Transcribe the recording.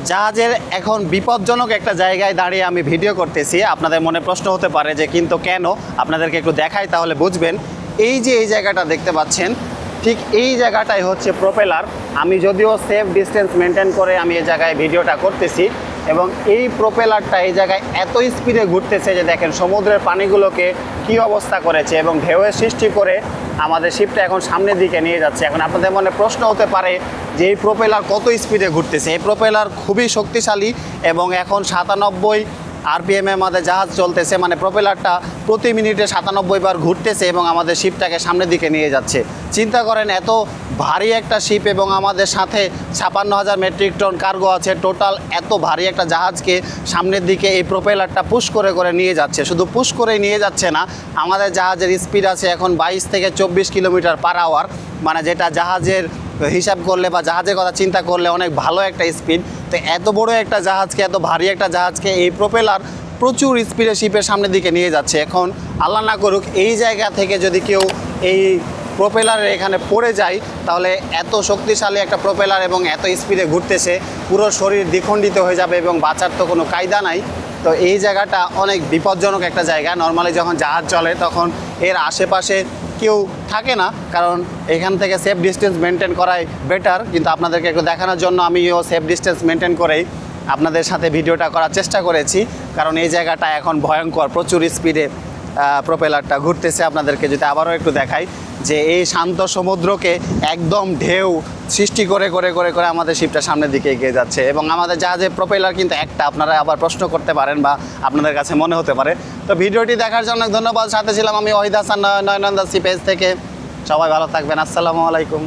জাহাজের এখন বিপজ্জনক একটা জায়গায় দাঁড়িয়ে আমি ভিডিও করতেছি। আপনাদের মনে প্রশ্ন হতে পারে যে কিন্তু কেন, আপনাদেরকে একটু দেখাই তাহলে বুঝবেন। এই যে এই জায়গাটা দেখতে পাচ্ছেন, ঠিক এই জায়গাটাই হচ্ছে প্রোপেলার। আমি যদিও সেফ ডিস্টেন্স মেনটেন করে আমি এই জায়গায় ভিডিওটা করতেছি, এবং এই প্রোপেলারটা এই জায়গায় এত স্পিডে ঘুরতেছে যে দেখেন সমুদ্রের পানিগুলোকে কী অবস্থা করেছে এবং ঢেউয়ের সৃষ্টি করে আমাদের শিপটা এখন সামনের দিকে নিয়ে যাচ্ছে। এখন আপনাদের মনে প্রশ্ন হতে পারে যে এই প্রোপেলার কত স্পিডে ঘুরতেছে। এই প্রোপেলার খুবই শক্তিশালী এবং এখন 97 আরপিএমে আমাদের জাহাজ চলতেছে, মানে প্রোপেলারটা প্রতি মিনিটে 97 বার ঘুরতেছে এবং আমাদের শিপটাকে সামনের দিকে নিয়ে যাচ্ছে। চিন্তা করেন এত ভারী একটা শিপ এবং আমাদের সাথে 56,000 মেট্রিক টন কার্গো আছে। টোটাল এত ভারী একটা জাহাজকে সামনের দিকে এই প্রোপেলারটা পুশ করে করে নিয়ে যাচ্ছে। শুধু পুশ করেই নিয়ে যাচ্ছে না, আমাদের জাহাজের স্পিড আছে এখন 22 থেকে 24 কিলোমিটার পার আওয়ার, মানে যেটা জাহাজের হিসাব করলে বা জাহাজের কথা চিন্তা করলে অনেক ভালো একটা স্পিড। তো এত বড় একটা জাহাজকে, এত ভারী একটা জাহাজকে এই প্রোপেলার প্রচুর স্পিডে শিপের সামনের দিকে নিয়ে যাচ্ছে। এখন আল্লাহ না করুক এই জায়গা থেকে যদি কেউ এই প্রোপেলারের এখানে পড়ে যায়, তাহলে এত শক্তিশালী একটা প্রোপেলার এবং এত স্পিডে ঘুরতেছে, পুরো শরীর দ্বিখণ্ডিত হয়ে যাবে এবং বাঁচার তো কোনো কায়দা নাই। তো এই জায়গাটা অনেক বিপজ্জনক একটা জায়গা। নর্মালি যখন জাহাজ চলে তখন এর আশেপাশে কেউ থাকে না, কারণ এখান থেকে সেফ ডিস্টেন্স মেনটেন করাই বেটার। কিন্তু আপনাদেরকে একটু দেখানোর জন্য আমিও সেফ ডিস্টেন্স মেনটেন করেই আপনাদের সাথে ভিডিওটা করার চেষ্টা করেছি, কারণ এই জায়গাটা এখন ভয়ঙ্কর, প্রচুর স্পিডে প্রোপেলারটা ঘুরতেছে। আপনাদেরকে যদি আবারও একটু দেখাই যে এই শান্ত সমুদ্রকে একদম ঢেউ সৃষ্টি করে করে করে করে আমাদের শিপটা সামনের দিকে এগিয়ে যাচ্ছে। এবং আমাদের জাহাজের প্রোপেলার কিন্তু একটা, আপনারা আবার প্রশ্ন করতে পারেন বা আপনাদের কাছে মনে হতে পারে। তো ভিডিওটি দেখার জন্য ধন্যবাদ। সাথে ছিলাম আমি ওয়াহিদ হাসান, নয়নন্দা সি পেজ থেকে। সবাই ভালো থাকবেন। আসসালামু আলাইকুম।